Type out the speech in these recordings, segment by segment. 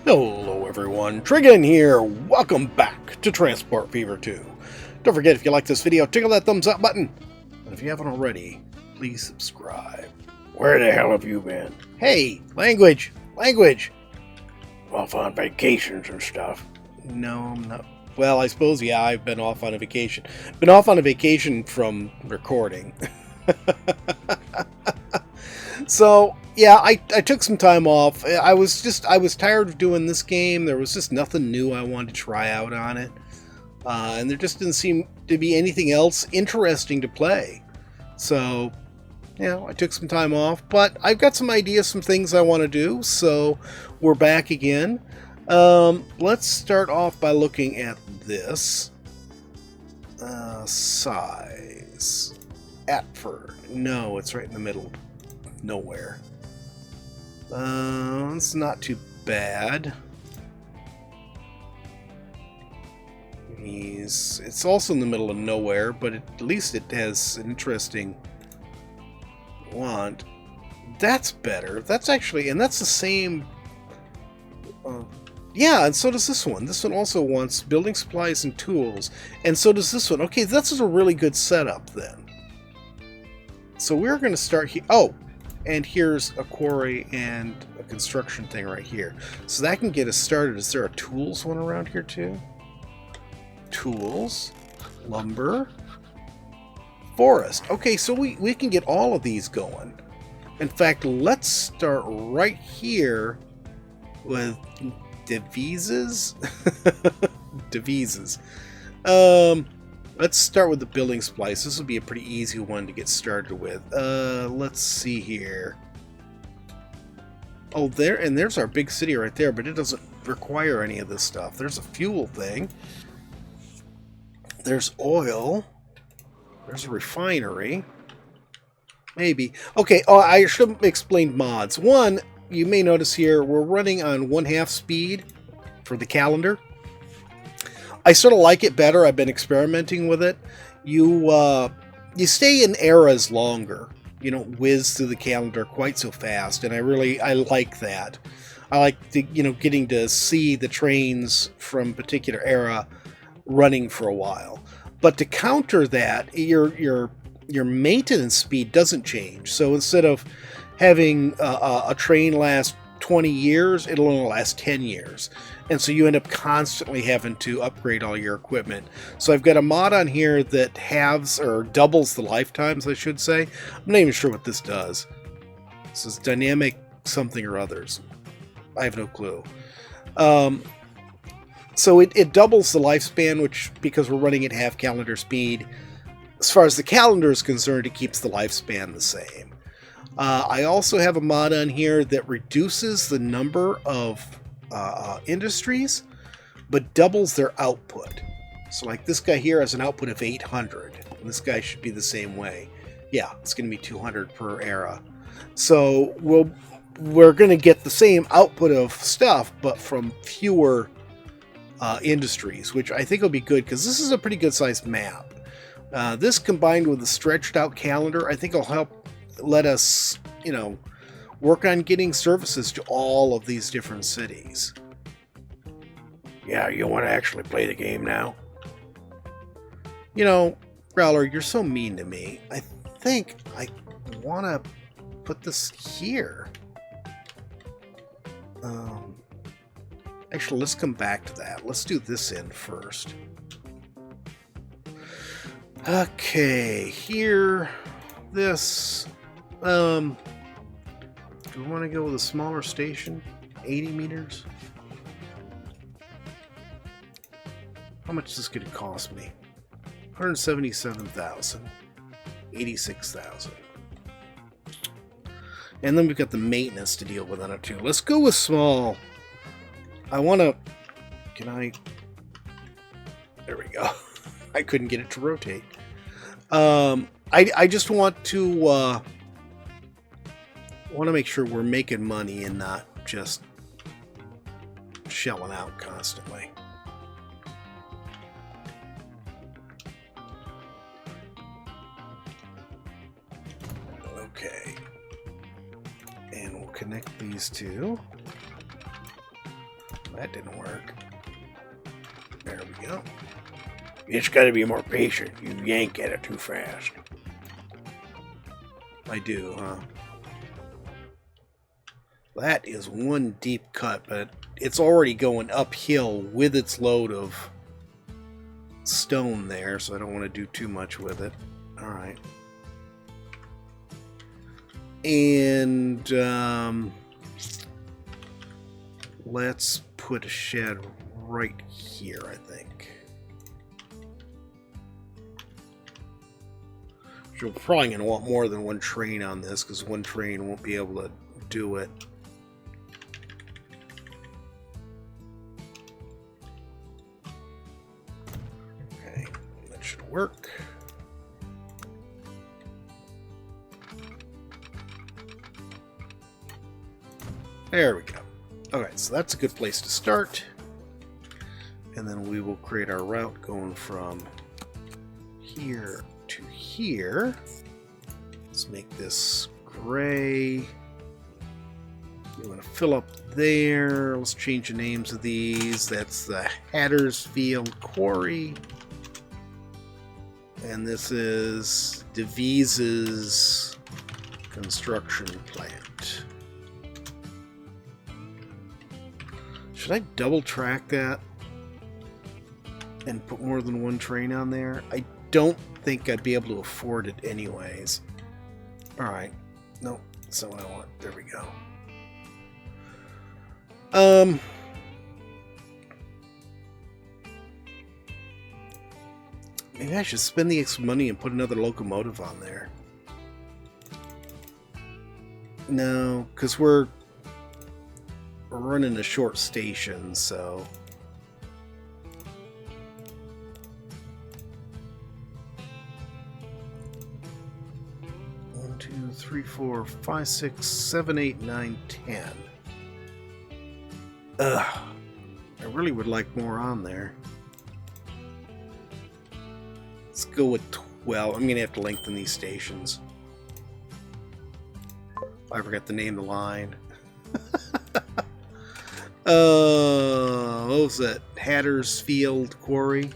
Hello everyone, Trigan here. Welcome back to Transport Fever 2. Don't forget, if you like this video, tickle that thumbs up button. And if you haven't already, please subscribe. Where the hell have you been? Hey, language! Off on vacations and stuff. No, I'm not. Well, I suppose, yeah, I've been off on a vacation. Been off on a vacation from recording. So, yeah, I took some time off. I was tired of doing this game. There was just nothing new I wanted to try out on it. And there just didn't seem to be anything else interesting to play. So, yeah, I took some time off. But I've got some ideas, some things I want to do. So, we're back again. Let's start off by looking at this. Size. Atford. No, it's right in the middle. Nowhere. It's not too bad. It's also in the middle of nowhere, but at least it has an interesting want. That's better. That's actually, and that's the same. Yeah, and so does this one. This one also wants building supplies and tools, and so does this one. Okay, this is a really good setup then. So we're going to start here. Oh, and here's a quarry and a construction thing right here. So that can get us started. Is there a tools one around here too? Tools, lumber, forest. Okay, so we can get all of these going. In fact, let's start right here with devises. Devises. Let's start with the building supplies. This will be a pretty easy one to get started with. Let's see here. Oh, there's our big city right there, but it doesn't require any of this stuff. There's a fuel thing. There's oil. There's a refinery. Maybe. Okay, oh, I should have explained mods. One, you may notice here, we're running on 1/2 speed for the calendar. I sort of like it better. I've been experimenting with it. You stay in eras longer. You don't whiz through the calendar quite so fast, and I like that. I like getting to see the trains from a particular era running for a while. But to counter that, your maintenance speed doesn't change. So instead of having a train last 20 years, it'll only last 10 years. And so you end up constantly having to upgrade all your equipment. So I've got a mod on here that halves or doubles the lifetimes, I should say. I'm not even sure what this does. This is dynamic something or others. I have no clue. So it doubles the lifespan, which, because we're running at half calendar speed, as far as the calendar is concerned, it keeps the lifespan the same. I also have a mod on here that reduces the number of industries, but doubles their output. So like this guy here has an output of 800, and this guy should be the same way. Yeah, it's going to be 200 per era. So we're going to get the same output of stuff, but from fewer industries, which I think will be good, because this is a pretty good sized map. This combined with the stretched out calendar, I think will help let us, work on getting services to all of these different cities. Yeah, you want to actually play the game now? Growler, you're so mean to me. I think I want to put this here. Actually, let's come back to that. Let's do this in first. Okay, here, this. Do we want to go with a smaller station? 80 meters? How much is this going to cost me? 177,000. 86,000. And then we've got the maintenance to deal with on it too. Let's go with small. I want to... Can I... There we go. I couldn't get it to rotate. I just want to make sure we're making money and not just shelling out constantly. Okay. And we'll connect these two. That didn't work. There we go. You just gotta be more patient. You yank at it too fast. I do, huh? That is one deep cut, but it's already going uphill with its load of stone there, so I don't want to do too much with it. Alright. And let's put a shed right here, I think. We're probably going to want more than one train on this, because one train won't be able to do it. Okay, that should work. There we go. Alright, so that's a good place to start. And then we will create our route going from here to here. Let's make this gray. You want to fill up there. Let's change the names of these. That's the Hattersfield Quarry. And this is DeVise's construction plant. Should I double track that and put more than one train on there? I don't think I'd be able to afford it anyways. Alright. Nope, that's not what I want. There we go. Maybe I should spend the extra money and put another locomotive on there. No, because we're running a short station, so... 1, 2, 3, 4, 5, 6, 7, 8, 9, 10. Ugh. I really would like more on there. Let's go with 12. I'm going to have to lengthen these stations. I forgot to name the line. What was that? Hattersfield Quarry?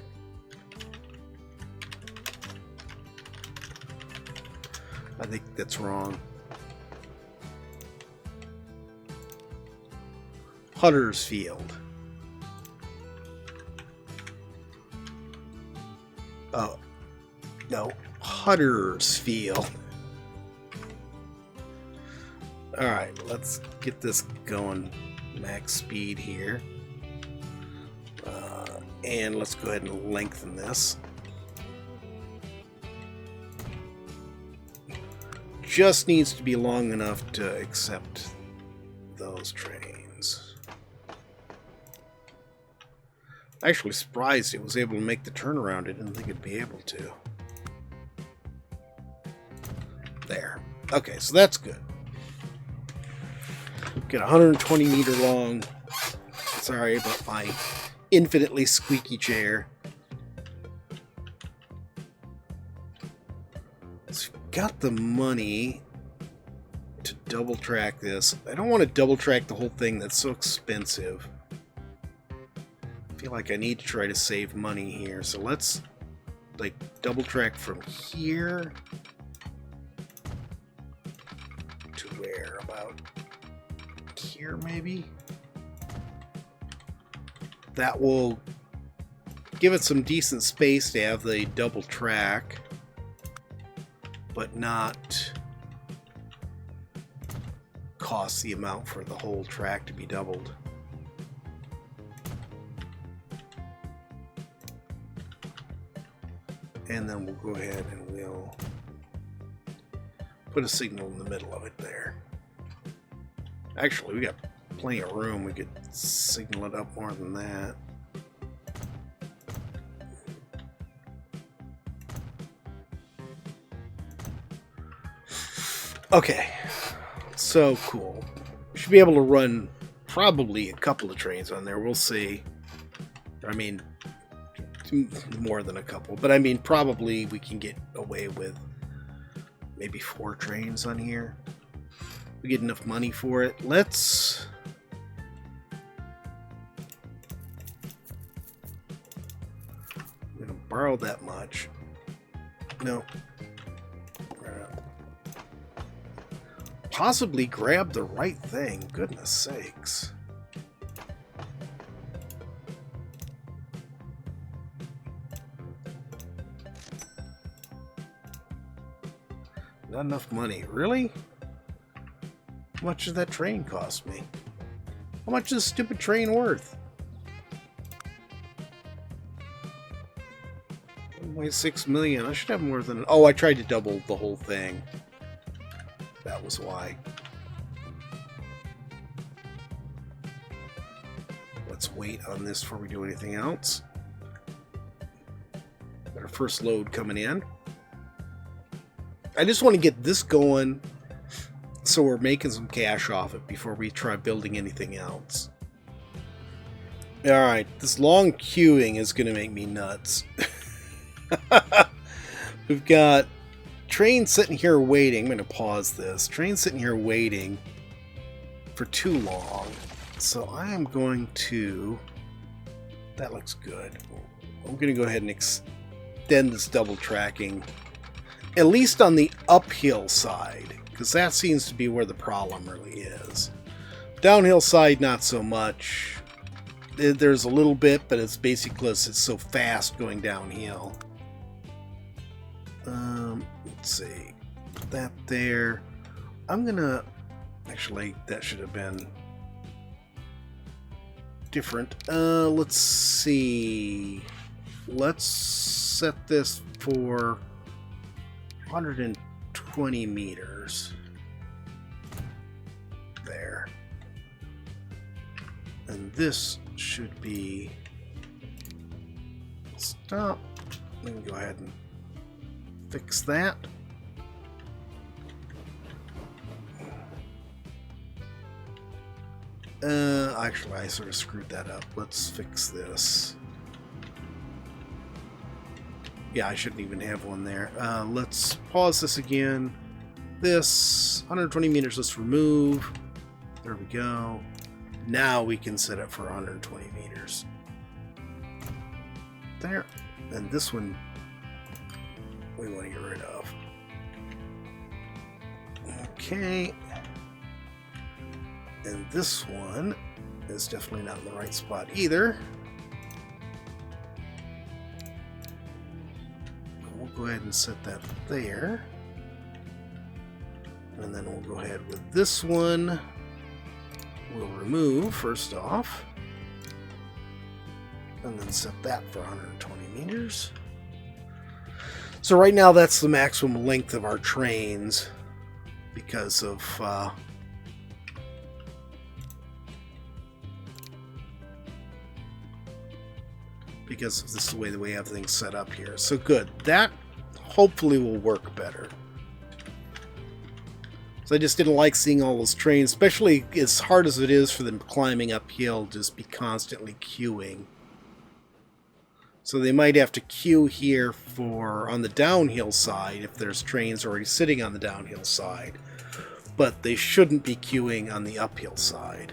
I think that's wrong. Huddersfield. Oh, no. Huddersfield. Alright, let's get this going. Max speed here. And let's go ahead and lengthen this. Just needs to be long enough to accept those trains. Actually surprised it was able to make the turnaround. I didn't think it'd be able to. There. Okay, so that's good. Get 120 meter long. Sorry about my infinitely squeaky chair. So we've got the money to double track this. I don't want to double track the whole thing. That's so expensive. I feel like I need to try to save money here. So let's like double track from here to where? About here maybe? That will give it some decent space to have the double track, but not cost the amount for the whole track to be doubled. And then we'll go ahead and we'll put a signal in the middle of it there. Actually, we got plenty of room. We could signal it up more than that. Okay, so cool. We should be able to run probably a couple of trains on there. We'll see. I mean, more than a couple, but I mean, probably we can get away with maybe 4 trains on here. We get enough money for it. Let's borrow that much. No. Possibly grab the right thing. Goodness sakes. Not enough money. Really? How much does that train cost me? How much is this stupid train worth? 1.6 million. I should have more than... Oh, I tried to double the whole thing. That was why. Let's wait on this before we do anything else. Got our first load coming in. I just want to get this going so we're making some cash off it before we try building anything else. Alright, this long queuing is going to make me nuts. We've got train sitting here waiting. I'm going to pause this. Train sitting here waiting for too long. So I am going to... That looks good. I'm going to go ahead and extend this double tracking, at least on the uphill side, because that seems to be where the problem really is. Downhill side, not so much. There's a little bit, but it's basically because it's so fast going downhill. Let's see. Put that there. I'm gonna... Actually, that should have been different. Let's see. Let's set this for 120 meters. There. And this should be... Stop. We can go ahead and fix that. Actually, I sort of screwed that up. Let's fix this. Yeah, I shouldn't even have one there. Let's pause this again. This, 120 meters, let's remove. There we go. Now we can set it for 120 meters. There. And this one, we want to get rid of. Okay. And this one is definitely not in the right spot either. We'll go ahead and set that there. And then we'll go ahead with this one. We'll remove first off. And then set that for 120 meters. So right now that's the maximum length of our trains because of this is the way we have things set up here. So good. That hopefully will work better. So I just didn't like seeing all those trains, especially as hard as it is for them climbing uphill, just be constantly queuing. So they might have to queue here for on the downhill side if there's trains already sitting on the downhill side. But they shouldn't be queuing on the uphill side.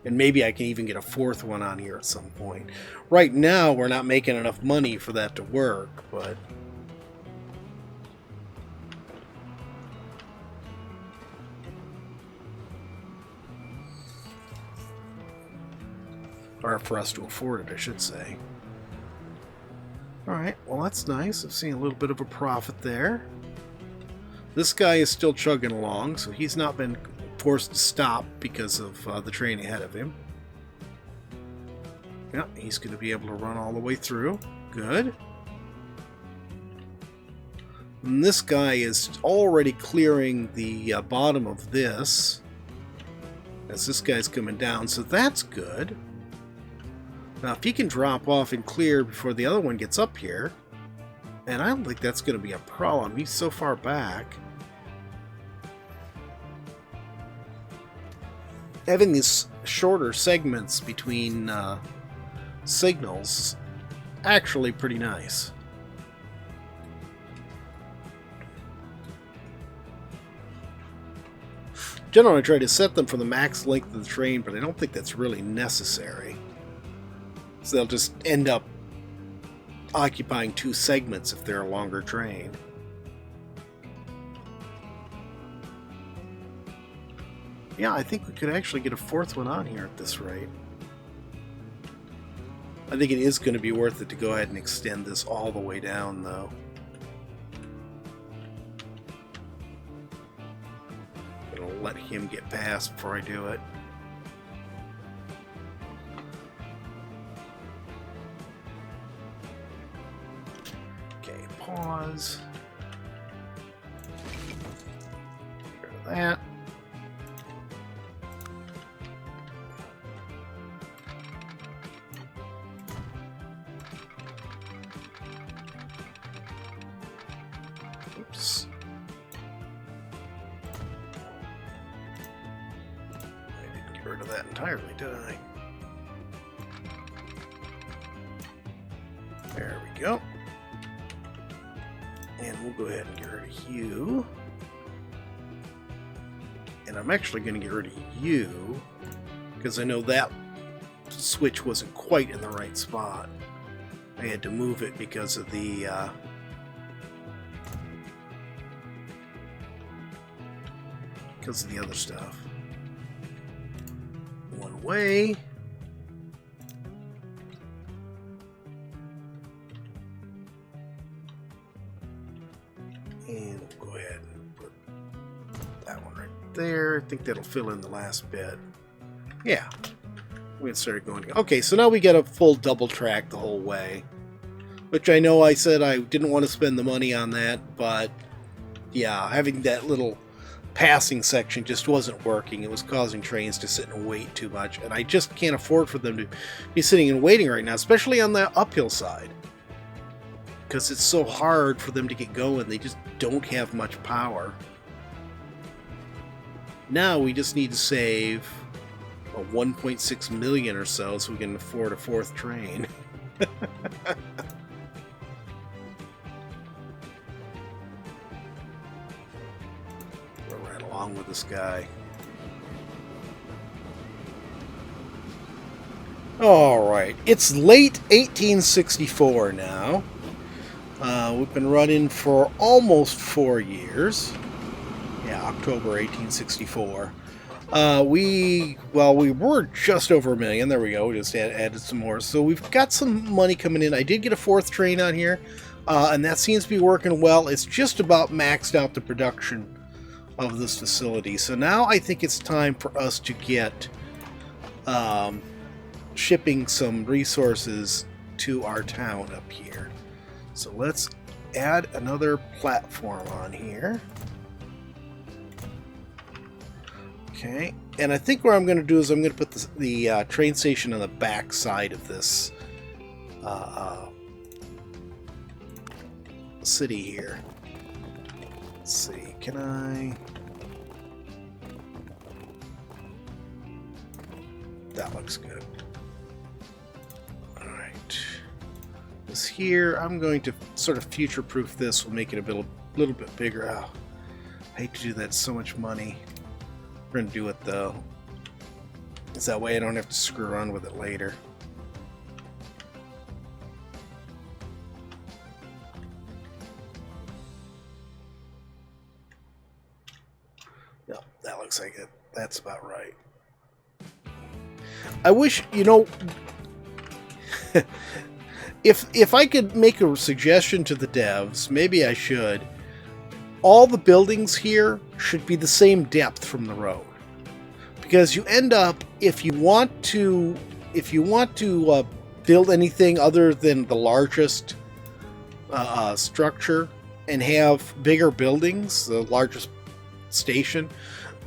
And maybe I can even get a fourth one on here at some point. Right now, we're not making enough money for that to work, but... Or for us to afford it, I should say. Alright, well that's nice. I've seen a little bit of a profit there. This guy is still chugging along, so he's not been forced to stop because of the train ahead of him. Yeah, he's going to be able to run all the way through. Good. And this guy is already clearing the bottom of this as this guy's coming down, so that's good. Now, if he can drop off and clear before the other one gets up here, and I don't think that's going to be a problem. He's so far back. Having these shorter segments between signals actually pretty nice. Generally, I try to set them for the max length of the train, but I don't think that's really necessary. So they'll just end up occupying 2 segments if they're a longer train. Yeah, I think we could actually get a 4th one on here at this rate. I think it is going to be worth it to go ahead and extend this all the way down, though. I'm going to let him get past before I do it. Okay, pause. Get rid of that. Oops. I didn't get rid of that entirely, did I? There we go. And we'll go ahead and get rid of you. And I'm actually going to get rid of you because I know that switch wasn't quite in the right spot. I had to move it because of the other stuff. One way. And we'll go ahead and put that one right there. I think that'll fill in the last bit. Yeah. We started going. Okay, so now we get a full double track the whole way. Which I know I said I didn't want to spend the money on that, but yeah, having that little passing section just wasn't working. It was causing trains to sit and wait too much, and I just can't afford for them to be sitting and waiting right now, especially on the uphill side. Because it's so hard for them to get going. They just don't have much power. Now we just need to save a 1.6 million or so we can afford a 4th train. We're right along with this guy. Alright, it's late 1864 now. We've been running for almost 4 years. Yeah, October 1864. We were just over $1 million. There we go. We just added some more. So we've got some money coming in. I did get a 4th train on here, and that seems to be working well. It's just about maxed out the production of this facility. So now I think it's time for us to get shipping some resources to our town up here. So let's add another platform on here. Okay, and I think what I'm going to do is I'm going to put the train station on the back side of this city here. Let's see, can I... That looks good. Alright. This here, I'm going to sort of future-proof this. We'll make it a little bit bigger. Oh, I hate to do that, it's so much money. We're going to do it, though. Because that way I don't have to screw around with it later. No, that looks like it. That's about right. I wish, you know... if I could make a suggestion to the devs, maybe I should... All the buildings here should be the same depth from the road, because you end up, if you want to build anything other than the largest structure and have bigger buildings, the largest station,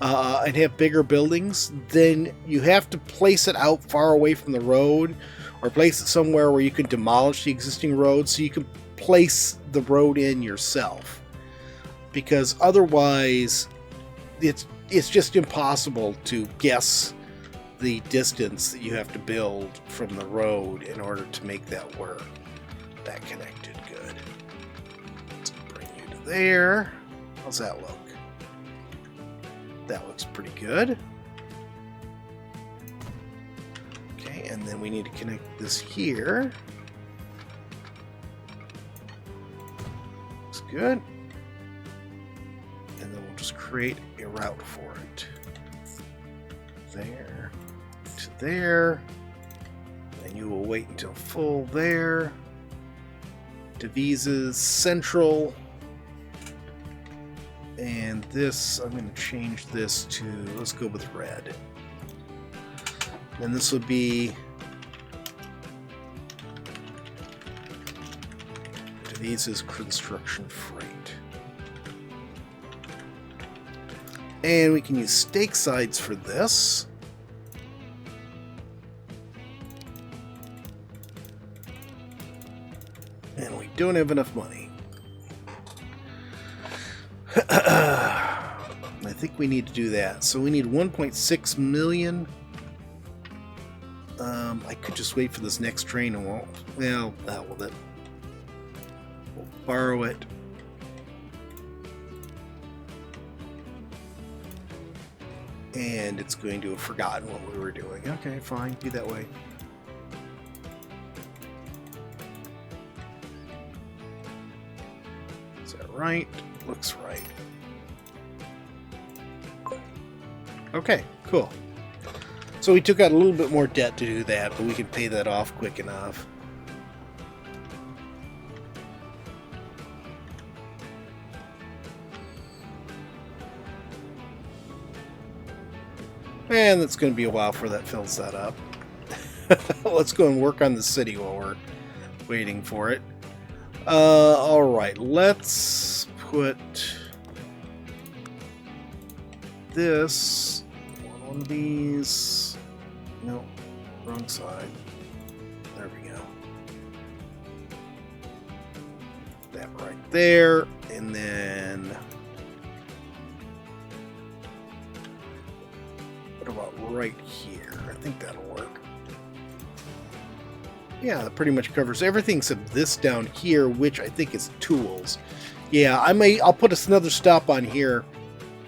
and have bigger buildings, then you have to place it out far away from the road, or place it somewhere where you can demolish the existing road so you can place the road in yourself. Because otherwise, it's just impossible to guess the distance that you have to build from the road in order to make that work. That connected good. Let's bring you to there. How's that look? That looks pretty good. Okay, and then we need to connect this here. good. And then we'll just create a route for it. There to there. And you will wait until full there. Devises Central. And this, I'm going to change this to, let's go with red. And this will be Devises Construction Freight. And we can use stake sides for this. And we don't have enough money. I think we need to do that. So we need 1.6 million. I could just wait for this next train and won't. Well, that will. We'll borrow it. And it's going to have forgotten what we were doing. Okay, fine. Be that way. Is that right? Looks right. Okay, cool. So we took out a little bit more debt to do that, but we can pay that off quick enough. And it's going to be a while before that fills that up. Let's go and work on the city while we're waiting for it. Alright, let's put this on one of these. No, wrong side. There we go. That right there, and then what about right here? I think that'll work. Yeah, that pretty much covers everything except this down here, which I think is tools. Yeah, I'll put another stop on here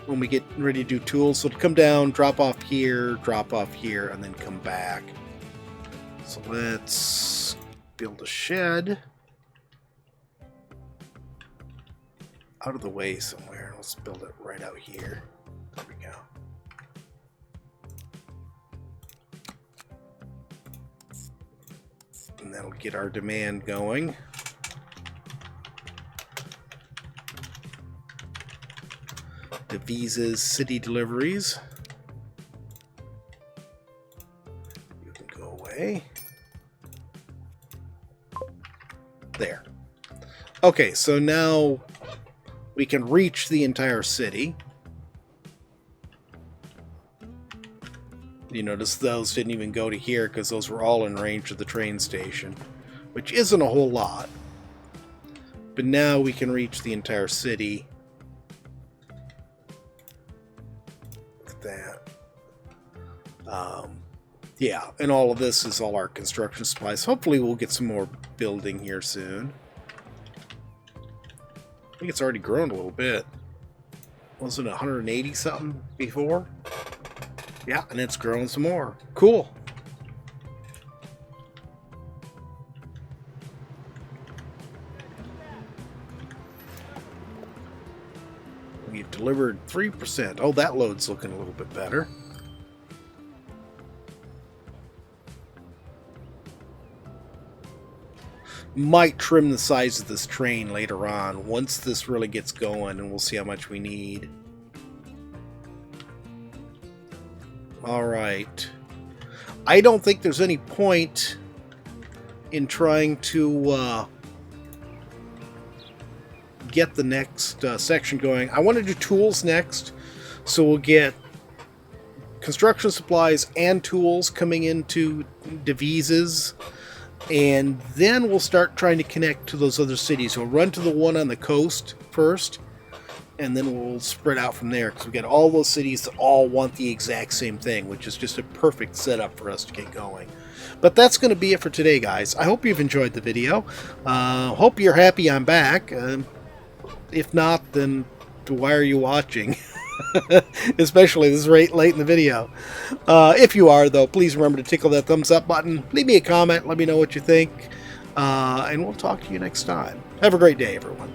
when we get ready to do tools. So to come down, drop off here, and then come back. So let's build a shed out of the way somewhere. Let's build it right out here. There we go. And that'll get our demand going. Devises city deliveries. You can go away. There. Okay, so now we can reach the entire city. You notice those didn't even go to here because those were all in range of the train station, which isn't a whole lot. But now we can reach the entire city. Look at that. Yeah, and all of this is all our construction supplies. Hopefully we'll get some more building here soon. I think it's already grown a little bit. Wasn't it 180 something before? Yeah, and it's growing some more. Cool. We've delivered 3%. Oh, that load's looking a little bit better. Might trim the size of this train later on once this really gets going, and we'll see how much we need. Alright. I don't think there's any point in trying to get the next section going. I want to do tools next, so we'll get construction supplies and tools coming into Devises, and then we'll start trying to connect to those other cities. We'll run to the one on the coast first, and then we'll spread out from there, because we got all those cities that all want the exact same thing, which is just a perfect setup for us to get going. But that's going to be it for today, guys. I hope you've enjoyed the video. Hope you're happy I'm back. If not, then why are you watching? Especially this late in the video. If you are, though, please remember to tickle that thumbs up button. Leave me a comment. Let me know what you think. And we'll talk to you next time. Have a great day, everyone.